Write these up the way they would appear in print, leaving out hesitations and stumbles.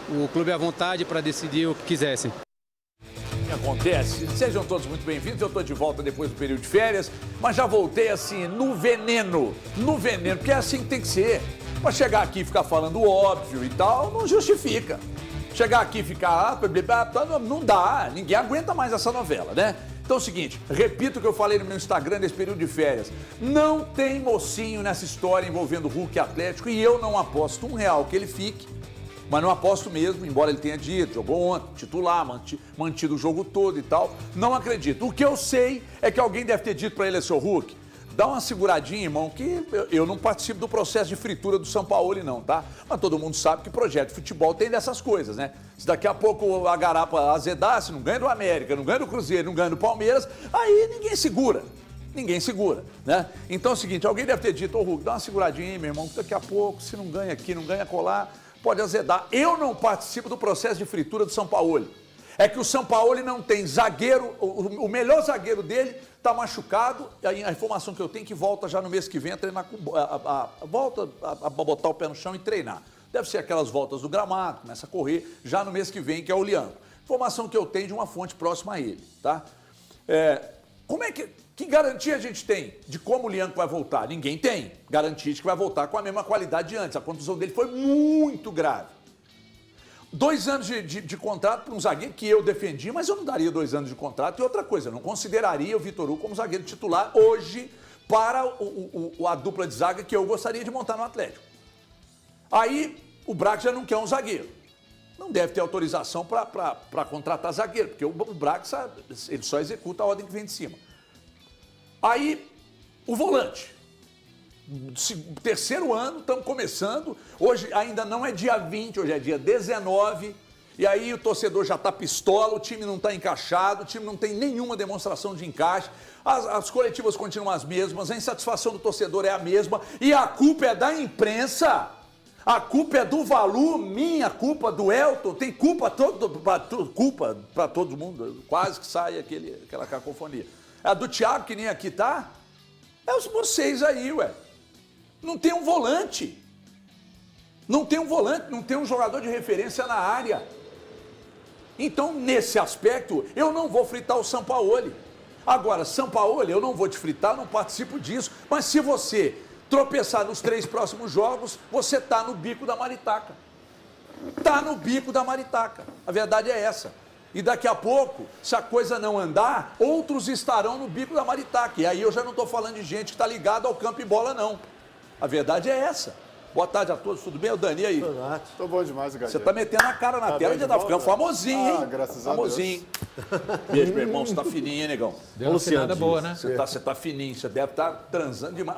o clube à vontade para decidir o que quisessem. Acontece. Sejam todos muito bem-vindos. Eu estou de volta depois do período de férias, mas já voltei assim, no veneno, porque é assim que tem que ser. Para chegar aqui e ficar falando óbvio e tal, não justifica. Chegar aqui e ficar, não dá, ninguém aguenta mais essa novela, né? Então é o seguinte, repito o que eu falei no meu Instagram nesse período de férias. Não tem mocinho nessa história envolvendo Hulk e Atlético e eu não aposto R$1 que ele fique. Mas não aposto mesmo, embora ele tenha dito, jogou ontem, titular, mantido o jogo todo e tal. Não acredito. O que eu sei é que alguém deve ter dito para ele, seu Hulk, dá uma seguradinha, irmão, que eu não participo do processo de fritura do São Paulo, não, tá? Mas todo mundo sabe que projeto de futebol tem dessas coisas, né? Se daqui a pouco a garapa azedar, se não ganha do América, não ganha do Cruzeiro, não ganha do Palmeiras, aí ninguém segura. Ninguém segura, né? Então é o seguinte, alguém deve ter dito, ô Hulk, dá uma seguradinha aí, meu irmão, que daqui a pouco, se não ganha aqui, não ganha colar, pode azedar. Eu não participo do processo de fritura do São Paulo. É que o São Paulo não tem zagueiro, o melhor zagueiro dele está machucado, e a informação que eu tenho é que volta já no mês que vem a treinar, volta a botar o pé no chão e treinar. Deve ser aquelas voltas do gramado, começa a correr já no mês que vem, que é o Lianco. Informação que eu tenho de uma fonte próxima a ele, tá? Como é que garantia a gente tem de como o Lianco vai voltar? Ninguém tem garantia de que vai voltar com a mesma qualidade de antes. A contusão dele foi muito grave. 2 anos de contrato para um zagueiro que eu defendi, mas eu não daria 2 anos de contrato. E outra coisa, eu não consideraria o Vitor Hugo como zagueiro titular hoje para a dupla de zaga que eu gostaria de montar no Atlético. Aí o Braga já não quer um zagueiro. Não deve ter autorização para contratar zagueiro, porque o Braga ele só executa a ordem que vem de cima. Aí o volante. 3º ano, estamos começando, hoje ainda não é dia 20, hoje é dia 19, e aí o torcedor já está pistola, o time não está encaixado, o time não tem nenhuma demonstração de encaixe, as coletivas continuam as mesmas, a insatisfação do torcedor é a mesma, e a culpa é da imprensa, a culpa é do Valu, minha culpa, do Elton, tem culpa para todo mundo, quase que sai aquela cacofonia. A do Thiago, que nem aqui tá, é vocês aí, ué. Não tem um volante. Não tem um jogador de referência na área. Então, nesse aspecto, eu não vou fritar o Sampaoli. Agora, Sampaoli, eu não vou te fritar, não participo disso, mas se você tropeçar nos 3 próximos jogos, você tá no bico da maritaca. Tá no bico da maritaca. A verdade é essa. E daqui a pouco, se a coisa não andar, outros estarão no bico da maritaca. E aí eu já não estou falando de gente que está ligada ao campo e bola, não. A verdade é essa. Boa tarde a todos, tudo bem? O Dani aí? Tô bom demais, Gabriel. Você tá metendo a cara na tela e já tá ficando famosinho, hein? Graças famosinho. A Deus. Beijo, meu irmão, você tá fininho, hein, negão? Deu uma cenada boa, né? Você tá fininho, você deve estar transando demais.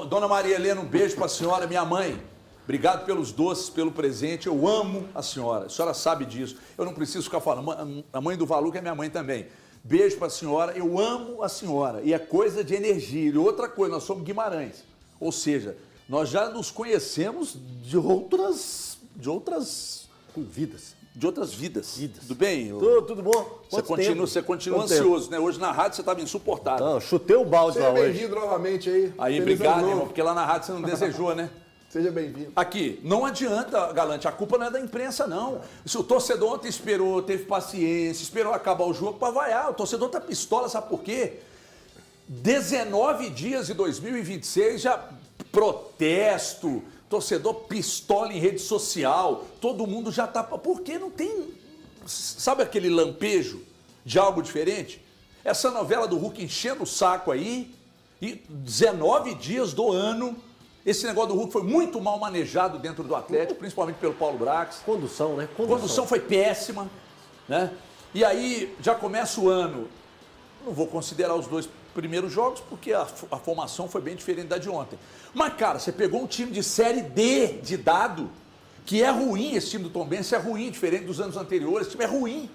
Dona Maria Helena, um beijo pra senhora, minha mãe. Obrigado pelos doces, pelo presente. Eu amo a senhora sabe disso. Eu não preciso ficar falando. A mãe do Valu, que é minha mãe também. Beijo pra senhora, eu amo a senhora. E é coisa de energia. E outra coisa, nós somos Guimarães. Ou seja, nós já nos conhecemos de outras vidas. De outras vidas. Tudo bem? Tudo bom? Você continua ansioso, né? Hoje na rádio você estava insuportável. Não, chutei o balde lá hoje. Seja bem-vindo novamente aí. Aí, obrigado, irmão, porque lá na rádio você não desejou, né? Seja bem-vindo. Aqui, não adianta, Galante, a culpa não é da imprensa, não. Se o torcedor ontem esperou, teve paciência, esperou acabar o jogo para vaiar, o torcedor tá pistola, sabe por quê? 19 dias de 2026, já protesto, torcedor pistola em rede social, todo mundo já tá... Por que não tem, sabe aquele lampejo de algo diferente? Essa novela do Hulk enchendo o saco aí, e 19 dias do ano, esse negócio do Hulk foi muito mal manejado dentro do Atlético, principalmente pelo Paulo Brax. Condução, né? Condução foi péssima, né? E aí já começa o ano, não vou considerar os 2 primeiros jogos, porque a formação foi bem diferente da de ontem. Mas, cara, você pegou um time de Série D de dado, que é ruim, esse time do Tombense é ruim, diferente dos anos anteriores, esse time é ruim.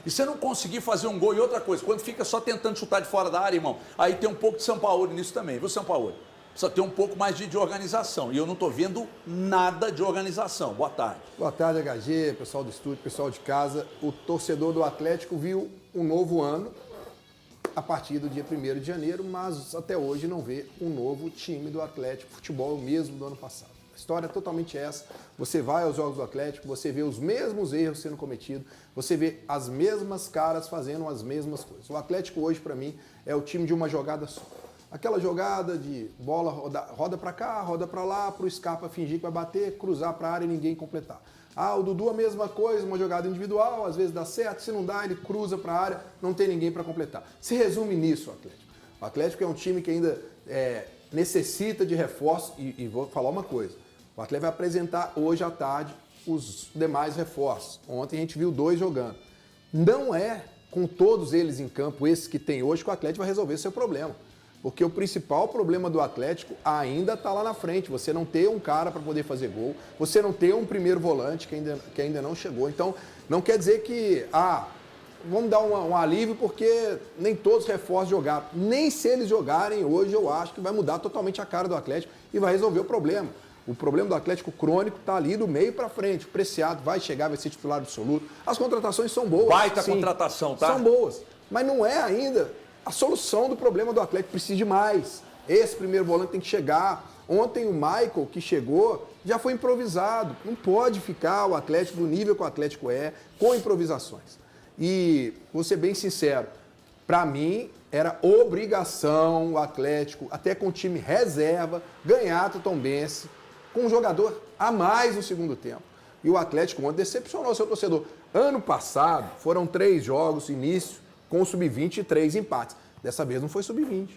E você não conseguir fazer um gol e outra coisa, quando fica só tentando chutar de fora da área, irmão, aí tem um pouco de São Paulo nisso também, viu, São Paulo? Precisa ter um pouco mais de organização. E eu não estou vendo nada de organização. Boa tarde. Boa tarde, HG, pessoal do estúdio, pessoal de casa. O torcedor do Atlético viu um novo ano a partir do dia 1º de janeiro, mas até hoje não vê um novo time do Atlético. Futebol é o mesmo do ano passado. história é totalmente essa. Você vai aos jogos do Atlético, você vê os mesmos erros sendo cometidos, você vê as mesmas caras fazendo as mesmas coisas. O Atlético hoje, para mim, é o time de uma jogada só. Aquela jogada de bola roda para cá, roda para lá, para o Scarpa fingir que vai bater, cruzar para a área e ninguém completar. O Dudu a mesma coisa, uma jogada individual, às vezes dá certo, se não dá, ele cruza para a área, não tem ninguém para completar. Se resume nisso o Atlético. O Atlético é um time que ainda necessita de reforço e vou falar uma coisa. O Atlético vai apresentar hoje à tarde os demais reforços. Ontem a gente viu 2 jogando. Não é com todos eles em campo, esses que tem hoje, que o Atlético vai resolver seu problema. Porque o principal problema do Atlético ainda está lá na frente. Você não ter um cara para poder fazer gol, você não ter um primeiro volante que ainda não chegou. Então, não quer dizer que, vamos dar um alívio porque nem todos os reforços jogaram. Nem se eles jogarem hoje, eu acho que vai mudar totalmente a cara do Atlético e vai resolver o problema. O problema do Atlético crônico está ali do meio para frente. O Preciado vai chegar, vai ser titular absoluto. As contratações são boas. Baita sim, contratação, tá? São boas. Mas não é ainda a solução do problema do Atlético. Precisa de mais. Esse primeiro volante tem que chegar. Ontem o Michael, que chegou, já foi improvisado. Não pode ficar o Atlético do nível que o Atlético é, com improvisações. E, vou ser bem sincero, para mim era obrigação o Atlético, até com o time reserva, ganhar a Tombense com um jogador a mais no segundo tempo. E o Atlético ontem decepcionou o seu torcedor. Ano passado foram 3 jogos, início, com o Sub-20 e 3 empates. Dessa vez não foi Sub-20.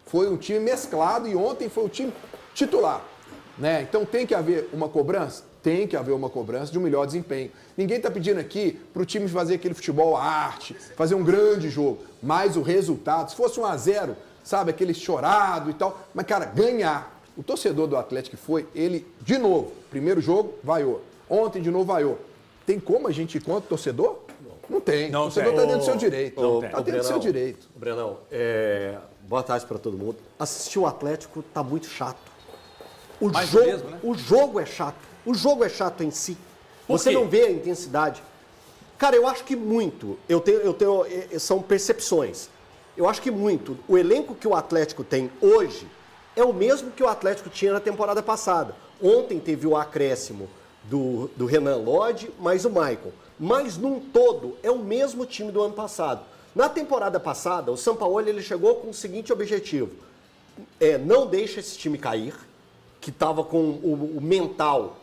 Foi um time mesclado e ontem foi o time titular. Né? Então tem que haver uma cobrança? Tem que haver uma cobrança de um melhor desempenho. Ninguém está pedindo aqui para o time fazer aquele futebol arte, fazer um grande jogo, mas o resultado, se fosse 1-0, sabe, aquele chorado e tal, mas, cara, ganhar. O torcedor do Atlético foi, ele, de novo, primeiro jogo, vaiou. Ontem, de novo, vaiou. Tem como a gente ir contra o torcedor? Não tem. O torcedor está dentro do seu direito. Está dentro do seu direito. Brenão, boa tarde para todo mundo. Assistir o Atlético tá muito chato. O jogo é chato. O jogo é chato em si. Você não vê a intensidade. Cara, eu acho que muito. São percepções. Eu acho que muito. O elenco que o Atlético tem hoje é o mesmo que o Atlético tinha na temporada passada. Ontem teve o acréscimo do Renan Lodge, mais o Michael. Mas, num todo, é o mesmo time do ano passado. Na temporada passada, o Sampaoli ele chegou com o seguinte objetivo. Não deixa esse time cair, que estava com o mental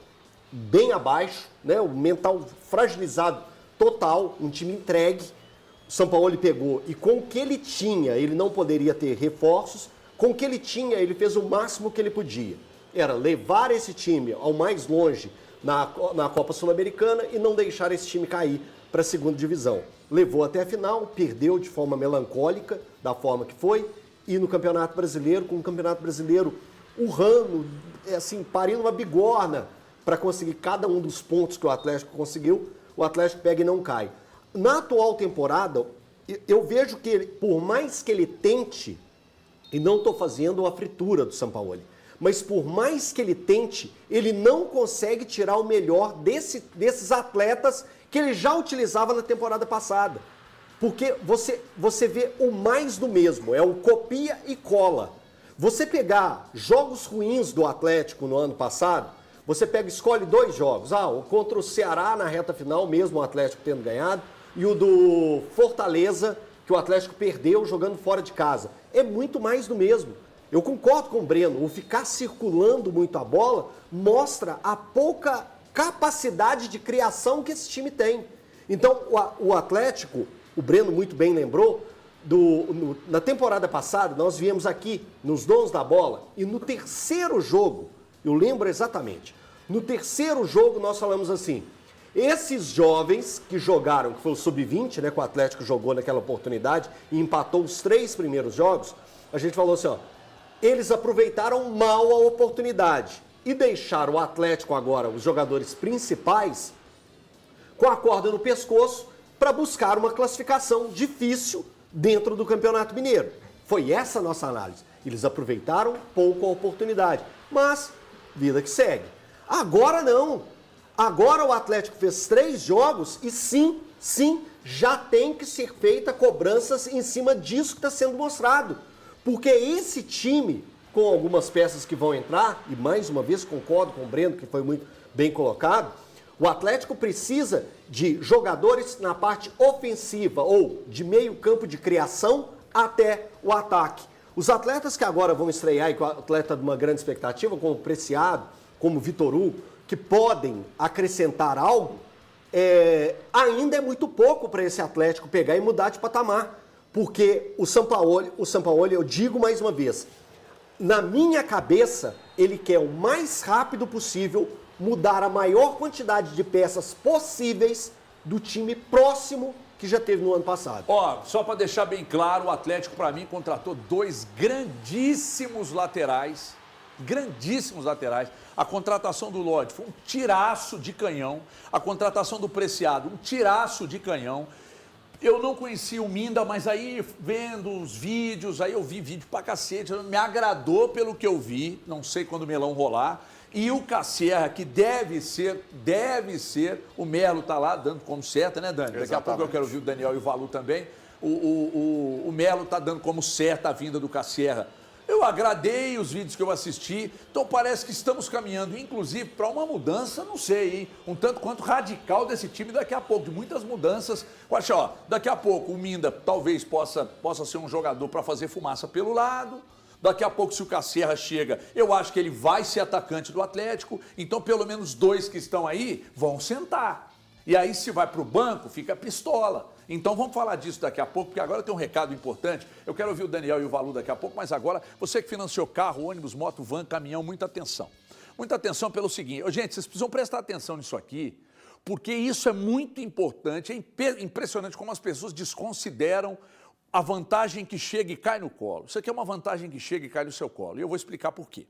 bem abaixo, né? O mental fragilizado total, um time entregue. O Sampaoli pegou e com o que ele tinha, ele não poderia ter reforços. Com o que ele tinha, ele fez o máximo que ele podia. Era levar esse time ao mais longe na Copa Sul-Americana e não deixar esse time cair para a segunda divisão. Levou até a final, perdeu de forma melancólica, da forma que foi, e no Campeonato Brasileiro, com o Campeonato Brasileiro urrando, assim, parindo uma bigorna para conseguir cada um dos pontos que o Atlético conseguiu, o Atlético pega e não cai. Na atual temporada, eu vejo que, por mais que ele tente, e não estou fazendo a fritura do Sampaoli, mas por mais que ele tente, ele não consegue tirar o melhor desses atletas que ele já utilizava na temporada passada. Porque você vê o mais do mesmo, é o copia e cola. Você pegar jogos ruins do Atlético no ano passado, você escolhe 2 jogos. O contra o Ceará na reta final, mesmo o Atlético tendo ganhado, e o do Fortaleza, que o Atlético perdeu jogando fora de casa. É muito mais do mesmo. Eu concordo com o Breno, o ficar circulando muito a bola mostra a pouca capacidade de criação que esse time tem. Então, o Atlético, o Breno muito bem lembrou, na temporada passada, nós viemos aqui nos Donos da Bola e no terceiro jogo, eu lembro exatamente, no terceiro jogo nós falamos assim, esses jovens que jogaram, que foi o Sub-20, né, que o Atlético jogou naquela oportunidade e empatou os 3 primeiros jogos, a gente falou assim, eles aproveitaram mal a oportunidade e deixaram o Atlético agora, os jogadores principais, com a corda no pescoço para buscar uma classificação difícil dentro do Campeonato Mineiro. Foi essa a nossa análise. Eles aproveitaram pouco a oportunidade, mas vida que segue. Agora não. Agora o Atlético fez 3 jogos e sim, já tem que ser feita cobranças em cima disso que está sendo mostrado. Porque esse time, com algumas peças que vão entrar, e mais uma vez concordo com o Breno, que foi muito bem colocado, o Atlético precisa de jogadores na parte ofensiva ou de meio campo de criação até o ataque. Os atletas que agora vão estrear, e com o atleta de uma grande expectativa, como o Preciado, como o Vitor Hugo, que podem acrescentar algo, ainda é muito pouco para esse Atlético pegar e mudar de patamar. Porque o Sampaoli, eu digo mais uma vez, na minha cabeça, ele quer o mais rápido possível mudar a maior quantidade de peças possíveis do time próximo que já teve no ano passado. Ó, só para deixar bem claro, o Atlético, para mim, contratou 2 grandíssimos laterais. A contratação do Lodi foi um tiraço de canhão. A contratação do Preciado, um tiraço de canhão. Eu não conhecia o Minda, mas aí vendo os vídeos, aí eu vi vídeo pra cacete, me agradou pelo que eu vi, não sei quando o melão rolar. E o Casserra, que deve ser, o Melo tá lá dando como certa, né, Dani? Daqui a pouco eu quero ouvir o Daniel e o Valu também. O Melo tá dando como certa a vinda do Casserra. Eu agradei os vídeos que eu assisti, então parece que estamos caminhando, inclusive, para uma mudança, não sei, hein? Um tanto quanto radical desse time daqui a pouco, de muitas mudanças. Acho, ó, daqui a pouco o Minda talvez possa ser um jogador para fazer fumaça pelo lado. Daqui a pouco, se o Casserra chega, eu acho que ele vai ser atacante do Atlético. Então, pelo menos 2 que estão aí vão sentar. E aí, se vai para o banco, fica pistola. Então, vamos falar disso daqui a pouco, porque agora tem um recado importante. Eu quero ouvir o Daniel e o Valu daqui a pouco, mas agora, você que financiou carro, ônibus, moto, van, caminhão, muita atenção. Muita atenção pelo seguinte. Gente, vocês precisam prestar atenção nisso aqui, porque isso é muito importante. É impressionante como as pessoas desconsideram a vantagem que chega e cai no colo. Isso aqui é uma vantagem que chega e cai no seu colo. E eu vou explicar por quê.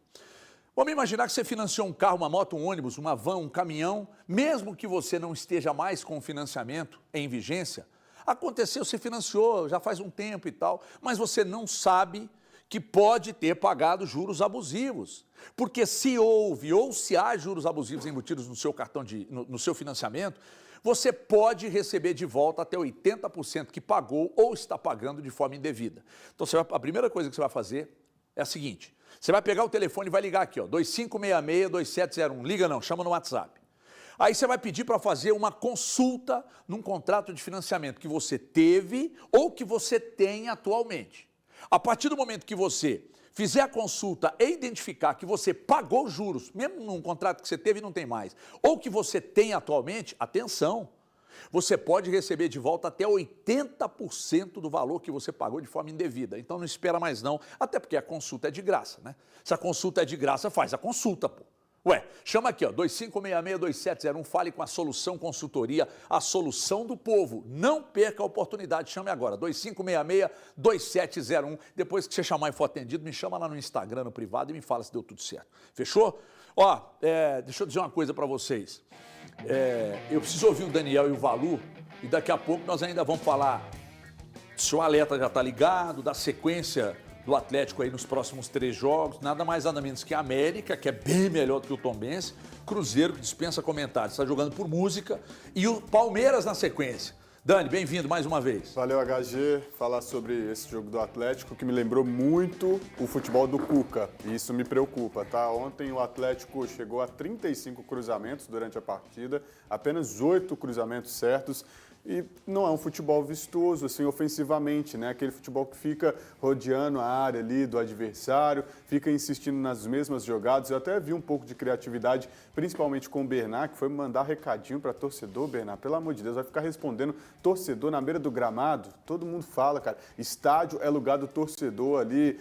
Vamos imaginar que você financiou um carro, uma moto, um ônibus, uma van, um caminhão, mesmo que você não esteja mais com o financiamento em vigência. Aconteceu, você financiou já faz um tempo e tal, mas você não sabe que pode ter pagado juros abusivos. Porque se houve ou se há juros abusivos embutidos no seu cartão no seu financiamento, você pode receber de volta até 80% que pagou ou está pagando de forma indevida. Então, a primeira coisa que você vai fazer é a seguinte: você vai pegar o telefone e vai ligar aqui, ó, 2566-2701. Liga não, chama no WhatsApp. Aí você vai pedir para fazer uma consulta num contrato de financiamento que você teve ou que você tem atualmente. A partir do momento que você fizer a consulta e identificar que você pagou juros, mesmo num contrato que você teve e não tem mais, ou que você tem atualmente, atenção, você pode receber de volta até 80% do valor que você pagou de forma indevida. Então não espera mais não, até porque a consulta é de graça, né? Se a consulta é de graça, faz a consulta, pô. Ué, chama aqui, ó, 2566-2701, fale com a Solução Consultoria, a solução do povo. Não perca a oportunidade, chame agora, 2566-2701. Depois que você chamar e for atendido, me chama lá no Instagram, no privado, e me fala se deu tudo certo. Fechou? Ó, deixa eu dizer uma coisa para vocês. Eu preciso ouvir o Daniel e o Valu, e daqui a pouco nós ainda vamos falar se o alerta já está ligado, da sequência do Atlético aí nos próximos 3 jogos, nada mais nada menos que a América, que é bem melhor do que o Tombense, Cruzeiro, que dispensa comentários, está jogando por música, e o Palmeiras na sequência. Dani, bem-vindo mais uma vez. Valeu, HG, falar sobre esse jogo do Atlético, que me lembrou muito o futebol do Cuca, e isso me preocupa, tá? Ontem o Atlético chegou a 35 cruzamentos durante a partida, apenas 8 cruzamentos certos, e não é um futebol vistoso, assim, ofensivamente, né? Aquele futebol que fica rodeando a área ali do adversário, fica insistindo nas mesmas jogadas. Eu até vi um pouco de criatividade, principalmente com o Bernard, que foi mandar recadinho para torcedor. Bernard, pelo amor de Deus, vai ficar respondendo torcedor na beira do gramado? Todo mundo fala, cara, estádio é lugar do torcedor ali,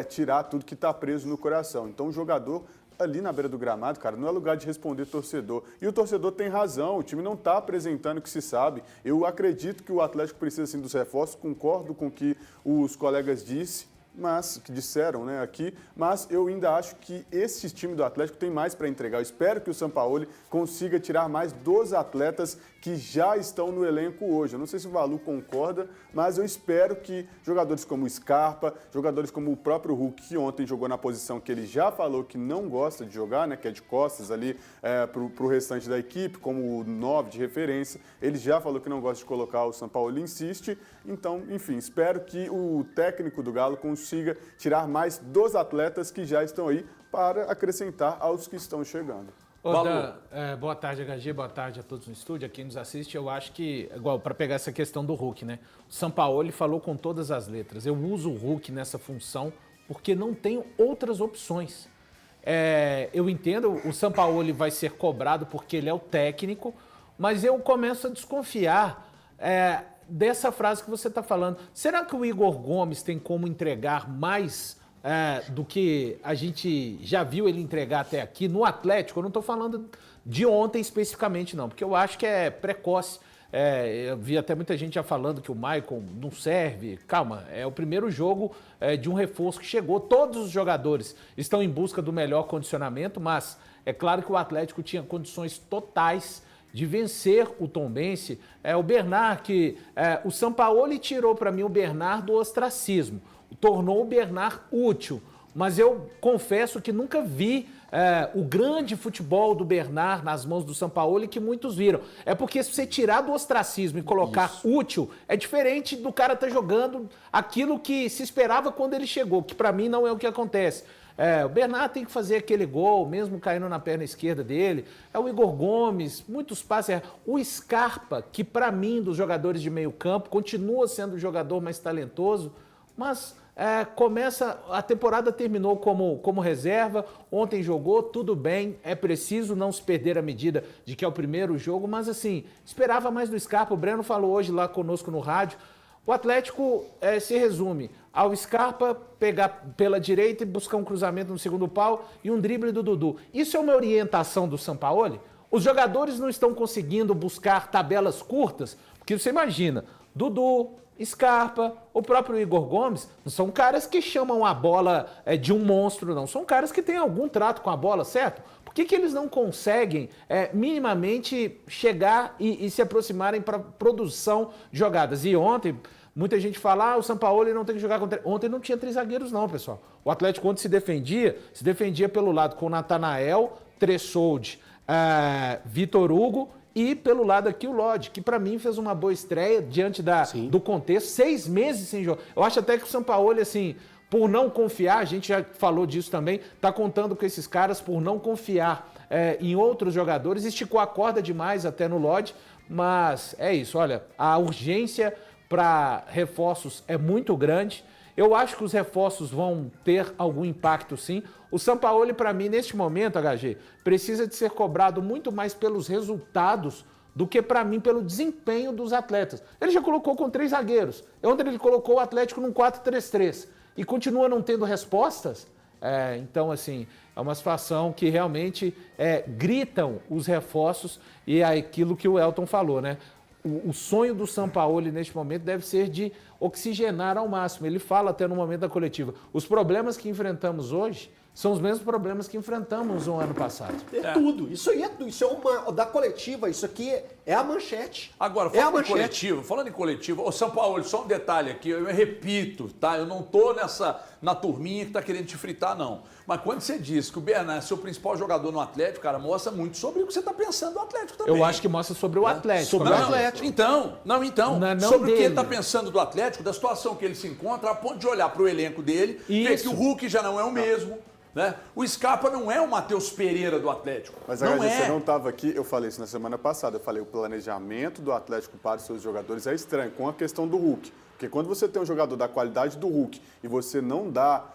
tirar tudo que está preso no coração. Então o jogador ali na beira do gramado, cara, não é lugar de responder torcedor. E o torcedor tem razão, o time não está apresentando o que se sabe. Eu acredito que o Atlético precisa, sim, dos reforços, concordo com o que os colegas disseram, né, aqui, mas eu ainda acho que esse time do Atlético tem mais para entregar. Eu espero que o Sampaoli consiga tirar mais dos atletas que já estão no elenco hoje. Eu não sei se o Valu concorda, mas eu espero que jogadores como o Scarpa, jogadores como o próprio Hulk, que ontem jogou na posição que ele já falou que não gosta de jogar, né, que é de costas ali para o restante da equipe, como o 9 de referência, ele já falou que não gosta de colocar, o Sampaoli insiste. Então, enfim, espero que o técnico do Galo consiga consiga tirar mais dos atletas que já estão aí para acrescentar aos que estão chegando. Boa tarde, HG, boa tarde a todos no estúdio, a quem nos assiste. Eu acho que, igual, para pegar essa questão do Hulk, né? O Sampaoli falou com todas as letras. Eu uso o Hulk nessa função porque não tenho outras opções. Eu entendo, o Sampaoli vai ser cobrado porque ele é o técnico, mas eu começo a desconfiar dessa frase que você está falando. Será que o Igor Gomes tem como entregar mais do que a gente já viu ele entregar até aqui no Atlético? Eu não estou falando de ontem especificamente, não, porque eu acho que é precoce. Eu vi até muita gente já falando que o Maicon não serve. Calma, é o primeiro jogo de um reforço que chegou. Todos os jogadores estão em busca do melhor condicionamento, mas é claro que o Atlético tinha condições totais de vencer o Tombense. O Bernard, que o Sampaoli tirou para mim o Bernard do ostracismo, tornou o Bernard útil, mas eu confesso que nunca vi o grande futebol do Bernard nas mãos do Sampaoli que muitos viram. É porque se você tirar do ostracismo e colocar útil, é diferente do cara estar jogando aquilo que se esperava quando ele chegou, que para mim não é o que acontece. O Bernard tem que fazer aquele gol, mesmo caindo na perna esquerda dele. O Igor Gomes, muitos passes. O Scarpa, que para mim, dos jogadores de meio campo, continua sendo o jogador mais talentoso, mas a temporada terminou como reserva, ontem jogou, tudo bem, é preciso não se perder a medida de que é o primeiro jogo, mas assim, esperava mais do Scarpa. O Breno falou hoje lá conosco no rádio. O Atlético se resume ao Scarpa pegar pela direita e buscar um cruzamento no segundo pau e um drible do Dudu. Isso é uma orientação do Sampaoli? Os jogadores não estão conseguindo buscar tabelas curtas, porque você imagina, Dudu, Scarpa, o próprio Igor Gomes, não são caras que chamam a bola de um monstro, não. São caras que têm algum trato com a bola, certo? Por que eles não conseguem minimamente chegar e se aproximarem para produção de jogadas? E ontem, muita gente fala, o Sampaoli não tem que jogar contra... Ontem não tinha 3 zagueiros não, pessoal. O Atlético ontem se defendia pelo lado com o Natanael, Tressoldi, Vitor Hugo e pelo lado aqui o Lodge, que para mim fez uma boa estreia diante do contexto, 6 meses sem jogo. Eu acho até que o Sampaoli, assim, por não confiar, a gente já falou disso também, tá contando com esses caras por não confiar em outros jogadores, esticou a corda demais até no Lodge, mas é isso, olha, a urgência para reforços é muito grande. Eu acho que os reforços vão ter algum impacto, sim. O Sampaoli, para mim, neste momento, HG, precisa de ser cobrado muito mais pelos resultados do que, para mim, pelo desempenho dos atletas. Ele já colocou com 3 zagueiros. Ontem ele colocou o Atlético num 4-3-3 e continua não tendo respostas. Então, assim, é uma situação que realmente gritam os reforços e é aquilo que o Elton falou, né? O sonho do Sampaoli neste momento deve ser de oxigenar ao máximo. Ele fala até no momento da coletiva. Os problemas que enfrentamos hoje são os mesmos problemas que enfrentamos no ano passado. Tudo. Isso aí isso é uma da coletiva. Isso aqui é a manchete. Agora, falando em coletivo, ô Sampaoli, só um detalhe aqui, eu repito, tá? Eu não tô na turminha que tá querendo te fritar, não. Mas quando você diz que o Bernard é seu principal jogador no Atlético, cara, mostra muito sobre o que você tá pensando do Atlético também. Eu acho que mostra sobre o Atlético. Sobre o Atlético. Então, sobre o que ele tá pensando do Atlético, da situação que ele se encontra, a ponto de olhar pro elenco dele, ver que o Hulk já não é o mesmo. Né? O Scarpa não é o Matheus Pereira do Atlético. Mas você não estava aqui, eu falei isso na semana passada, eu falei o planejamento do Atlético para os seus jogadores é estranho, com a questão do Hulk. Porque quando você tem um jogador da qualidade do Hulk e você não dá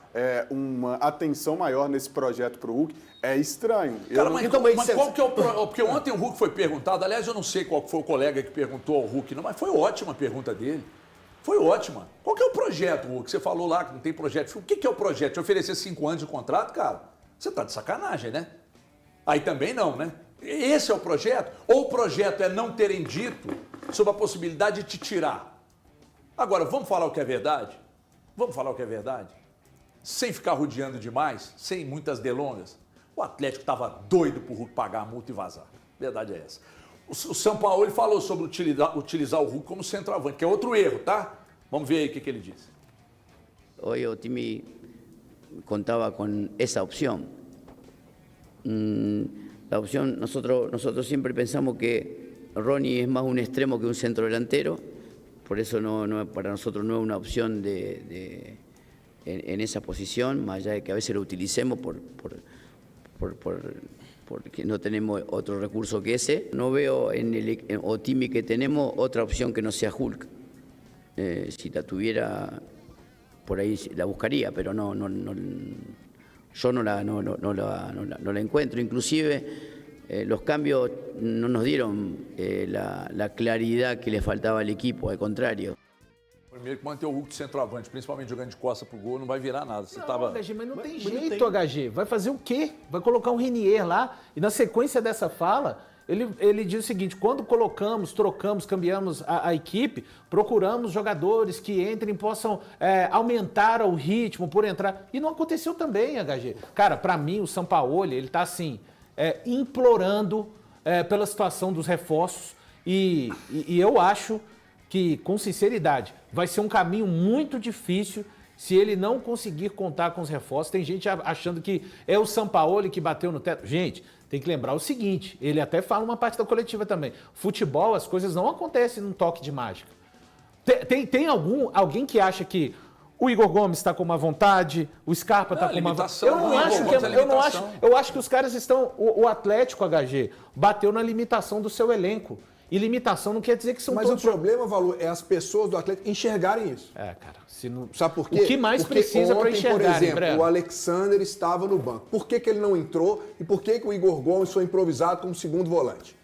uma atenção maior nesse projeto para o Hulk, é estranho. Cara, mas qual que é o Porque ontem o Hulk foi perguntado, aliás, eu não sei qual foi o colega que perguntou ao Hulk, não, mas foi ótima a pergunta dele. Foi ótima. Qual que é o projeto, Hulk? Você falou lá que não tem projeto. O que é o projeto? Te oferecer 5 anos de contrato, cara? Você tá de sacanagem, né? Aí também não, né? Esse é o projeto? Ou o projeto é não terem dito sobre a possibilidade de te tirar? Agora, vamos falar o que é verdade? Vamos falar o que é verdade? Sem ficar rodeando demais, sem muitas delongas. O Atlético estava doido pro Hulk pagar a multa e vazar. Verdade é essa. O Sampaoli falou sobre utilizar o Hulk como centroavante, que é outro erro, tá? Vamos ver aí o que ele diz. Hoy Otimi contaba con esa opción. La opción, nosotros siempre pensamos que Ronnie es más un extremo que un centro delantero, por eso para nosotros no es una opción en esa posición, más allá de que a veces lo utilicemos porque no tenemos otro recurso que ese. No veo en el Otimi que tenemos otra opción que no sea Hulk. Si la tuviera, por ahí la buscaría, pero yo no la encuentro. Inclusive los cambios no nos dieron la claridad que le faltaba al equipo, al contrario. Primeiro que manter o Hulk de centroavante, principalmente jogando de costa pro gol, não vai virar nada. Você não, HG, mas não tem jeito, HG. Vai fazer o quê? Vai colocar um Renier lá e na sequência dessa fala, ele diz o seguinte, quando colocamos, trocamos, cambiamos a equipe, procuramos jogadores que entrem, possam aumentar o ritmo por entrar. E não aconteceu também, HG. Cara, pra mim, o Sampaoli, ele tá assim, implorando pela situação dos reforços e eu acho que, com sinceridade, vai ser um caminho muito difícil se ele não conseguir contar com os reforços. Tem gente achando que é o Sampaoli que bateu no teto. Gente, tem que lembrar o seguinte, ele até fala uma parte da coletiva também. Futebol, as coisas não acontecem num toque de mágica. Tem alguém que acha que o Igor Gomes está com uma vontade, o Scarpa está com uma vontade. Eu acho que os caras estão... O Atlético HG bateu na limitação do seu elenco. E limitação não quer dizer que são Mas todos... o problema, Valor, é as pessoas do Atlético enxergarem isso. Cara, se não... Sabe por quê? O que mais Porque precisa para enxergar, por exemplo, Breno? o Alexander estava no banco. Por que ele não entrou e por que o Igor Gomes foi improvisado como segundo volante?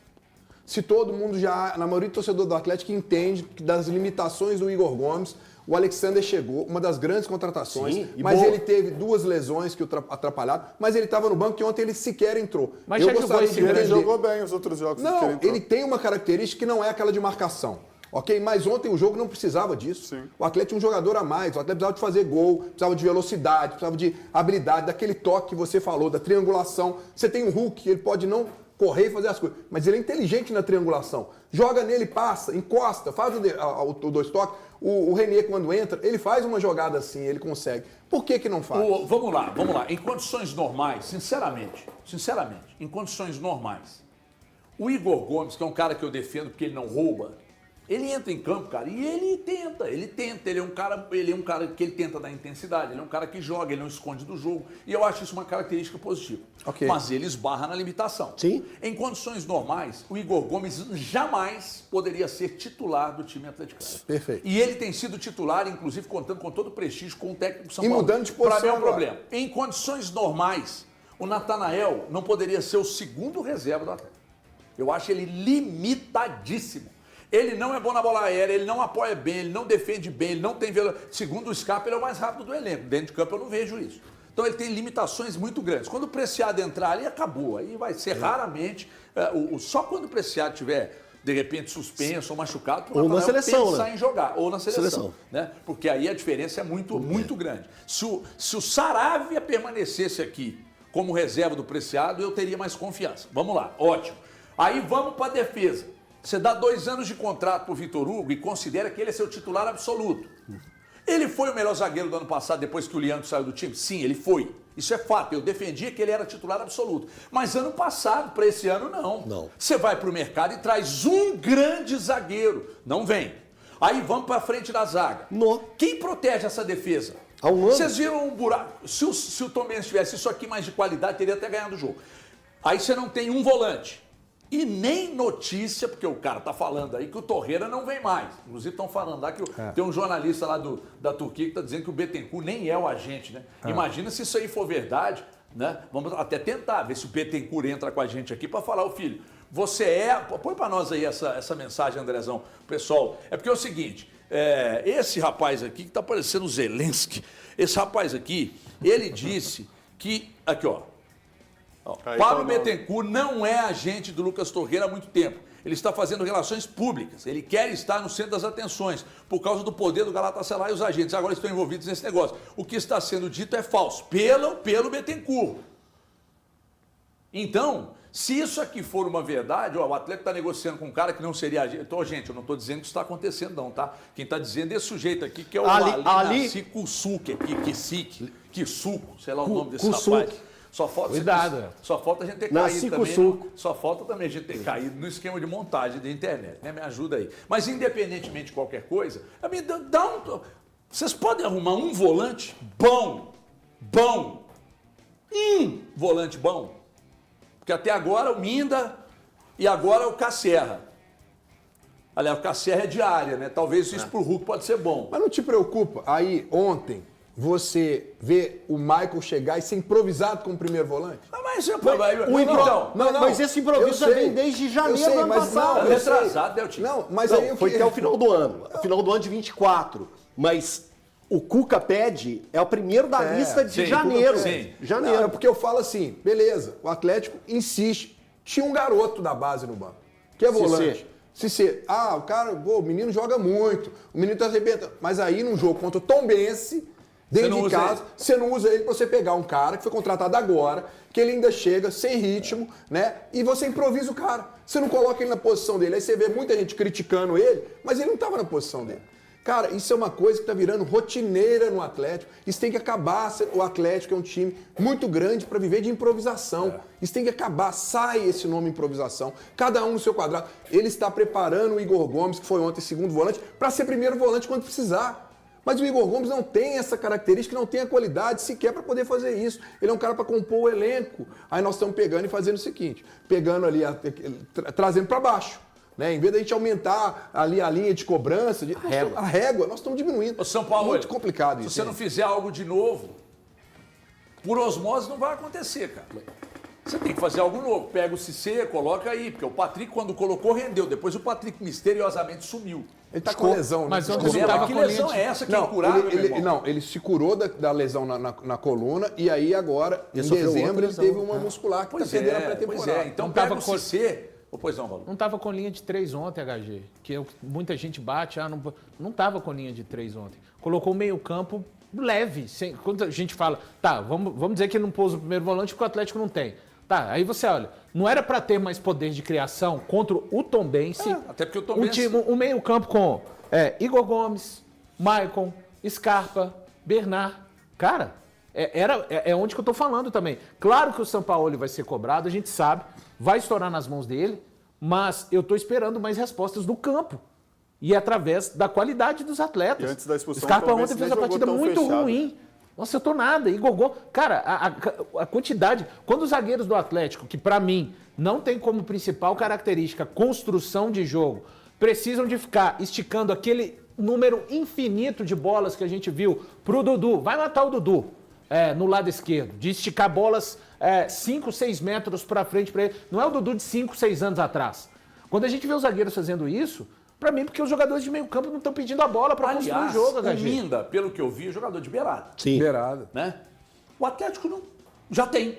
Se todo mundo já, na maioria do torcedor do Atlético, entende que das limitações do Igor Gomes, o Alexander chegou, uma das grandes contratações, sim, mas ele teve 2 lesões que o atrapalharam, mas ele estava no banco e ontem ele sequer entrou. Mas já Ele jogou bem os outros jogos. Não, ele tem uma característica que não é aquela de marcação. Ok? Mas ontem o jogo não precisava disso. Sim. O Atlético tinha um jogador a mais, o Atlético precisava de fazer gol, precisava de velocidade, precisava de habilidade, daquele toque que você falou, da triangulação. Você tem um Hulk, ele pode não correr e fazer as coisas, mas ele é inteligente na triangulação. Joga nele, passa, encosta, faz o 2 toques. O Renier, quando entra, ele faz uma jogada assim, ele consegue. Por que não faz? Vamos lá. Em condições normais, sinceramente, em condições normais, o Igor Gomes, que é um cara que eu defendo porque ele não rouba, ele entra em campo, cara, e ele tenta, ele é um cara que ele tenta dar intensidade, ele é um cara que joga, ele não esconde do jogo, e eu acho isso uma característica positiva. Okay. Mas ele esbarra na limitação. Sim. Em condições normais, o Igor Gomes jamais poderia ser titular do time atleticano. Perfeito. E ele tem sido titular, inclusive contando com todo o prestígio com o técnico do São Paulo. E mudando de posição Para mim é um agora. problema. Em condições normais, o Natanael não poderia ser o segundo reserva do Atlético. Eu acho ele limitadíssimo. Ele não é bom na bola aérea, ele não apoia bem, ele não defende bem, ele não tem velocidade. Segundo o Scarpa, ele é o mais rápido do elenco. Dentro de campo eu não vejo isso. Então ele tem limitações muito grandes. Quando o Preciado entrar ali, acabou. Aí vai ser raramente... só quando o Preciado tiver, de repente, suspenso ou machucado, ou na seleção, pensar né? em jogar. Ou na seleção. Né? Porque aí a diferença é muito grande. Se o Saravia permanecesse aqui como reserva do Preciado, eu teria mais confiança. Vamos lá, ótimo. Aí vamos para a defesa. Você dá 2 anos de contrato para o Vitor Hugo e considera que ele é seu titular absoluto. Ele foi o melhor zagueiro do ano passado depois que o Leandro saiu do time? Sim, ele foi. Isso é fato. Eu defendia que ele era titular absoluto. Mas ano passado, para esse ano, não. Você vai para o mercado e traz um grande zagueiro. Não vem. Aí vamos para frente da zaga. Não. Quem protege essa defesa? Há um ano. Vocês viram um buraco? Se o Tom Benz tivesse isso aqui mais de qualidade, teria até ganhado o jogo. Aí você não tem um volante. E nem notícia, porque o cara tá falando aí que o Torreira não vem mais. Inclusive estão falando lá que tem um jornalista lá da Turquia que está dizendo que o Bittencourt nem é o agente, né? Imagina se isso aí for verdade, né? Vamos até tentar ver se o Bittencourt entra com a gente aqui para falar, filho, você é... Põe para nós aí essa mensagem, Andrezão, pessoal. É porque é o seguinte, esse rapaz aqui que tá parecendo o Zelensky, esse rapaz aqui, ele disse que... Aqui, ó. Pablo Bittencourt não é agente do Lucas Torreira há muito tempo. Ele está fazendo relações públicas. Ele quer estar no centro das atenções por causa do poder do Galatasaray e os agentes agora estão envolvidos nesse negócio. O que está sendo dito é falso, pelo Bittencourt. Então, se isso aqui for uma verdade, o Atlético está negociando com um cara que não seria agente. Então, gente, eu não estou dizendo que isso está acontecendo não, tá? Quem está dizendo é esse sujeito aqui, que é o Ali Kisuke, Kisuko, sei lá o nome desse rapaz. Só falta a gente ter caído também. Só falta também a gente ter caído no esquema de montagem da internet, né? Me ajuda aí. Mas independentemente de qualquer coisa, Vocês podem arrumar um volante bom, um volante bom, porque até agora o Minda e agora o Casserra. Aliás, o Casserra é de área, né? Talvez isso pro Hulk pode ser bom. Mas não te preocupa, aí ontem você vê o Michael chegar e ser improvisado como primeiro volante? Não, mas mas esse improviso já vem desde janeiro do ano passado. Retrasado, né, time? Não, mas Não, aí foi até o final do ano. Final do ano de 24. Mas o Cuca pede é o primeiro da lista de janeiro. Sim. Janeiro. Não, é porque eu falo assim, beleza, o Atlético insiste. Tinha um garoto da base no banco, que é volante. Cissé. O cara, o menino joga muito, o menino tá arrebentando. Mas aí num jogo contra o Tombense, dentro de casa, você não usa ele pra você pegar um cara que foi contratado agora, que ele ainda chega sem ritmo, né? E você improvisa o cara. Você não coloca ele na posição dele. Aí você vê muita gente criticando ele, mas ele não tava na posição dele. Cara, isso é uma coisa que tá virando rotineira no Atlético. Isso tem que acabar. O Atlético é um time muito grande para viver de improvisação. Isso tem que acabar. Sai esse nome improvisação. Cada um no seu quadrado. Ele está preparando o Igor Gomes, que foi ontem segundo volante, para ser primeiro volante quando precisar. Mas o Igor Gomes não tem essa característica, não tem a qualidade sequer para poder fazer isso. Ele é um cara para compor o elenco. Aí nós estamos pegando e fazendo o seguinte, pegando ali, trazendo para baixo. Né? Em vez da gente aumentar ali a linha de cobrança, a régua, nós estamos diminuindo. Ô, São Paulo, muito complicado isso. Se você não fizer algo de novo, por osmose não vai acontecer, cara. Você tem que fazer algo novo. Pega o Cissé, coloca aí, porque o Patrick, quando colocou, rendeu. Depois o Patrick misteriosamente sumiu. Ele tá com lesão, mas né? ontem não tava Que com lesão linha é essa que é incurável, ele se curou da lesão na coluna e aí agora, em sofreu dezembro, outra ele lesão, teve uma muscular que tá perdendo a pré-temporada. Então Não pega tava o com- Cissé. Pois não, Valor. Não tava com linha de 3 ontem, HG. Muita gente bate, não tava com linha de 3 ontem. Colocou o meio-campo leve. Quando a gente fala, vamos dizer que ele não pôs o primeiro volante porque o Atlético não tem. Tá, aí você olha, não era para ter mais poder de criação contra o Tombense. Até porque o Tombense... Um meio-campo com Igor Gomes, Maicon, Scarpa, Bernard. Cara, é onde que eu tô falando também. Claro que o Sampaoli vai ser cobrado, a gente sabe, vai estourar nas mãos dele, mas eu tô esperando mais respostas do campo. E através da qualidade dos atletas. E antes da expulsão, Scarpa o Tombense ontem fez nem uma jogou partida tão muito fechado. ruim. Nossa, eu tô nada. Igor Gomes. Cara, a quantidade. Quando os zagueiros do Atlético, que pra mim não tem como principal característica construção de jogo, precisam de ficar esticando aquele número infinito de bolas que a gente viu pro Dudu. Vai matar o Dudu no lado esquerdo, de esticar bolas 5, 6 metros pra frente pra ele. Não é o Dudu de 5, 6 anos atrás. Quando a gente vê os zagueiros fazendo isso, pra mim, porque os jogadores de meio campo não estão pedindo a bola pra construir o jogo, o HG. Minda, pelo que eu vi, é jogador de beirada. Sim. Beirada. Né? O Atlético não, já tem.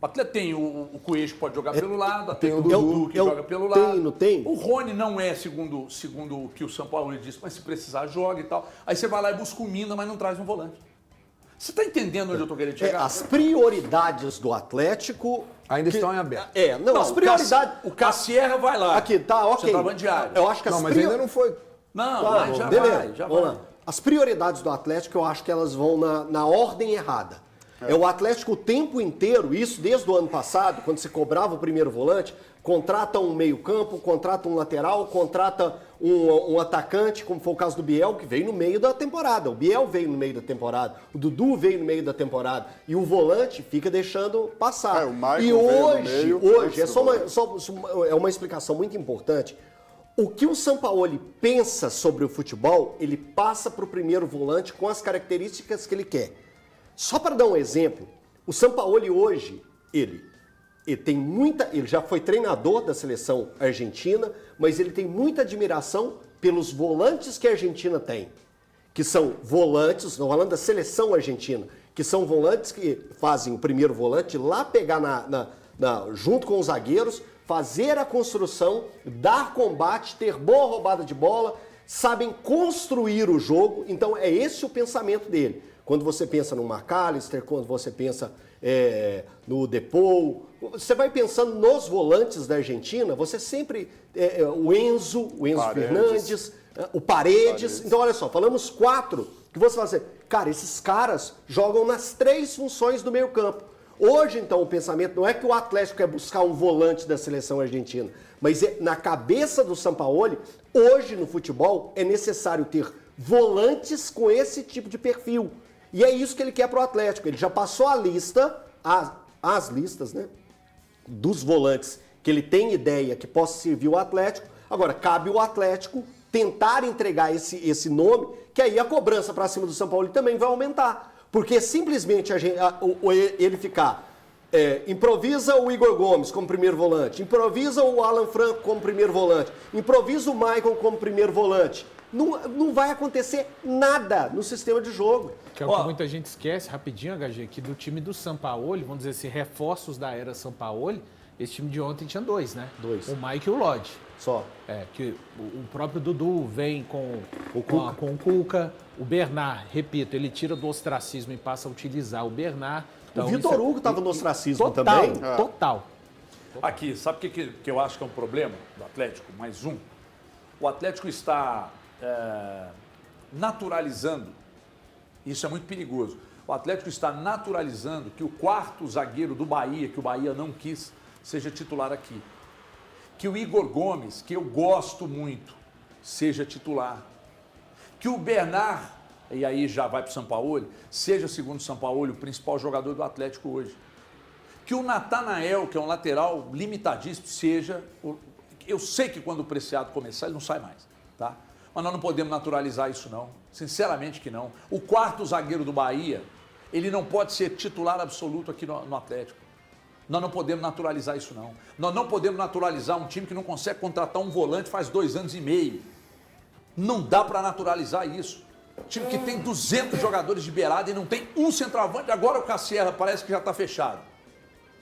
O Atlético tem o Coelho que pode jogar pelo lado, tem o Dudu que joga pelo lado. Não tem. O Rony não é, segundo o que o São Paulo disse, mas se precisar, joga e tal. Aí você vai lá e busca o Minda, mas não traz um volante. Você está entendendo onde eu estou querendo chegar? As prioridades do Atlético... Ainda estão em aberto. As prioridades... O Casserra vai lá. Aqui, tá, ok. Centroavante de área. Eu acho que Não, mas ainda não foi. Não, Tá, mas já beleza. vai, já Vamos vai. lá. As prioridades do Atlético, eu acho que elas vão na ordem errada. É o Atlético o tempo inteiro, isso desde o ano passado, quando se cobrava o primeiro volante, contrata um meio-campo, contrata um lateral, contrata um atacante, como foi o caso do Biel, que veio no meio da temporada. O Biel veio no meio da temporada, o Dudu veio no meio da temporada, e o volante fica deixando passar. O Maicon E veio no hoje, meio, é uma explicação muito importante. O que o Sampaoli pensa sobre o futebol, ele passa para o primeiro volante com as características que ele quer. Só para dar um exemplo, o Sampaoli hoje, ele já foi treinador da seleção argentina, mas ele tem muita admiração pelos volantes que a Argentina tem, que são volantes, estou falando da seleção argentina, que são volantes que fazem o primeiro volante lá pegar junto com os zagueiros, fazer a construção, dar combate, ter boa roubada de bola, sabem construir o jogo, então é esse o pensamento dele. Quando você pensa no McAllister, quando você pensa no Depou, você vai pensando nos volantes da Argentina, você sempre... o Enzo Fernandes, o Paredes. Então, olha só, falamos 4, que você fala assim, cara, esses caras jogam nas 3 funções do meio campo. Hoje, então, o pensamento não é que o Atlético quer buscar um volante da seleção argentina, mas na cabeça do Sampaoli, hoje no futebol, é necessário ter volantes com esse tipo de perfil. E é isso que ele quer para o Atlético. Ele já passou a lista, as listas, né, dos volantes que ele tem ideia que possa servir o Atlético. Agora, cabe o Atlético tentar entregar esse nome, que aí a cobrança para cima do Sampaoli também vai aumentar. Porque simplesmente ele ficar... improvisa o Igor Gomes como primeiro volante, improvisa o Alan Franco como primeiro volante, improvisa o Maicon como primeiro volante. Não vai acontecer nada no sistema de jogo. Que é o que muita gente esquece, rapidinho, HG, que do time do Sampaoli, vamos dizer assim, reforços da era Sampaoli, esse time de ontem tinha 2, né? 2. O Mike e o Lodge. Só. Que o próprio Dudu vem com o Cuca. O Bernard, repito, ele tira do ostracismo e passa a utilizar o Bernard. Então, o Vitor Hugo estava no ostracismo total, também. Total. Aqui, sabe o que eu acho que é um problema do Atlético? Mais um. O Atlético está naturalizando, isso é muito perigoso, o Atlético está naturalizando que o quarto zagueiro do Bahia, que o Bahia não quis, seja titular aqui. Que o Igor Gomes, que eu gosto muito, seja titular. Que o Bernard, e aí já vai para o Sampaoli, seja, segundo o Sampaoli, o principal jogador do Atlético hoje. Que o Natanael, que é um lateral limitadíssimo, seja... Eu sei que quando o Preciado começar, ele não sai mais, tá? Mas nós não podemos naturalizar isso, não. Sinceramente que não. O quarto zagueiro do Bahia, ele não pode ser titular absoluto aqui no Atlético. Nós não podemos naturalizar isso, não. Nós não podemos naturalizar um time que não consegue contratar um volante faz 2 anos e meio. Não dá para naturalizar isso. Time que tem 200 jogadores de beirada e não tem um centroavante. Agora o Cassierra parece que já está fechado.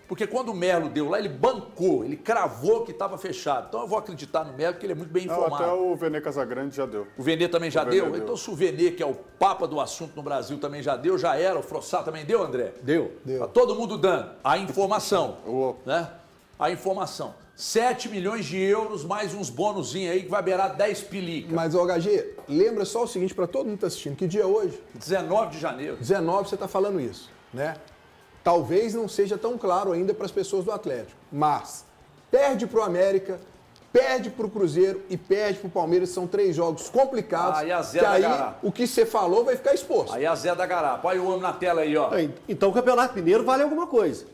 Porque quando o Merlo deu lá, ele bancou, ele cravou que estava fechado. Então eu vou acreditar no Merlo, porque ele é muito bem informado. Até o Vene Casagrande já deu. O Vene também já deu? Então se o Vene, que é o papa do assunto no Brasil, também já deu, já era. O Frossá também deu, André? Deu. Tá todo mundo dando a informação, né? A informação. 7 milhões de euros, mais uns bônusinhos aí que vai beirar 10 pilicas. Mas, HG, lembra só o seguinte para todo mundo que está assistindo. Que dia é hoje? 19 de janeiro. 19 você está falando isso, né? Talvez não seja tão claro ainda para as pessoas do Atlético, mas perde para o América, perde para o Cruzeiro e perde para o Palmeiras. São 3 jogos complicados. Aí a Zé que da aí Garapa. O que você falou vai ficar exposto. Aí a Zé da Garapa. Olha o homem na tela aí, ó. Então o Campeonato Mineiro vale alguma coisa.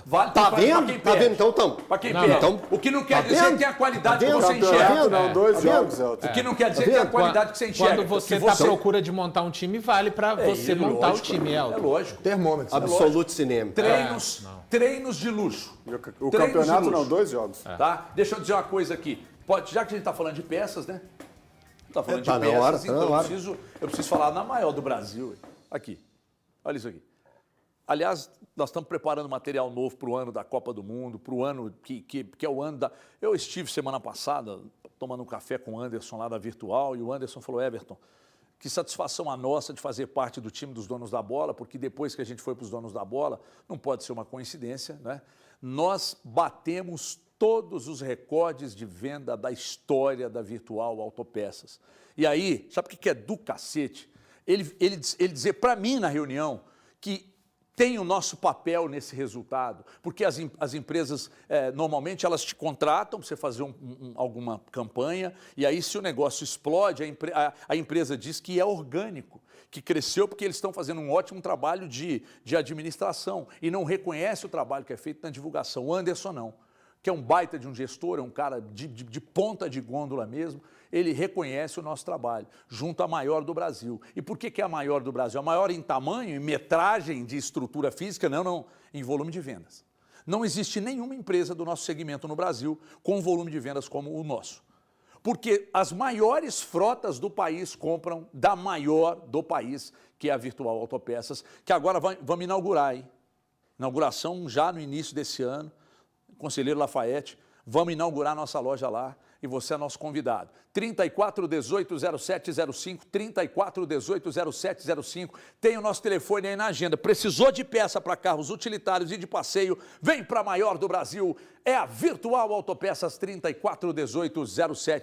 Vale Tá pra vendo? quem Tá perde. vendo? Então tamo. Pra quem Não, perde. então- O que não quer Tá dizer vendo? que tem a qualidade Tá que você vendo? enxerga. Campeonato não, 2 Tá vendo? jogos, Elton. O que não quer dizer que tem a qualidade que você enxerga. Quando você Que está à procura de montar um time, vale para você montar lógico, o time, Elton. É lógico. Termômetro. Absoluto cinema. Treinos de luxo. E o Treinos campeonato de não, luxo. 2 jogos. Tá? Deixa eu dizer uma coisa aqui. Já que a gente está falando de peças, né? Está falando Tá de na peças, hora, tá então na hora. eu preciso falar na maior do Brasil. Aqui. Olha isso aqui. Aliás, nós estamos preparando material novo para o ano da Copa do Mundo, para o ano que é o ano da... Eu estive semana passada tomando um café com o Anderson lá da Virtual e o Anderson falou, Everton, que satisfação a nossa de fazer parte do time dos donos da bola, porque depois que a gente foi para os donos da bola, não pode ser uma coincidência, né? Nós batemos todos os recordes de venda da história da Virtual Autopeças. E aí, sabe o que é do cacete? Ele dizer para mim na reunião que tem o nosso papel nesse resultado, porque as empresas, normalmente, elas te contratam para você fazer alguma campanha, e aí se o negócio explode, a empresa diz que é orgânico, que cresceu porque eles estão fazendo um ótimo trabalho de administração, e não reconhece o trabalho que é feito na divulgação. O Anderson não, que é um baita de um gestor, é um cara de ponta de gôndola mesmo, ele reconhece o nosso trabalho, junto à maior do Brasil. E por que é a maior do Brasil? A maior em tamanho, em metragem de estrutura física, não, em volume de vendas. Não existe nenhuma empresa do nosso segmento no Brasil com volume de vendas como o nosso. Porque as maiores frotas do país compram da maior do país, que é a Virtual Autopeças, que agora vamos inaugurar, hein? Inauguração já no início desse ano, Conselheiro Lafayette, vamos inaugurar nossa loja lá e você é nosso convidado. 3418-0705, 3418-0705, tem o nosso telefone aí na agenda. Precisou de peça para carros utilitários e de passeio, vem para a maior do Brasil, é a Virtual Autopeças 3418-0705.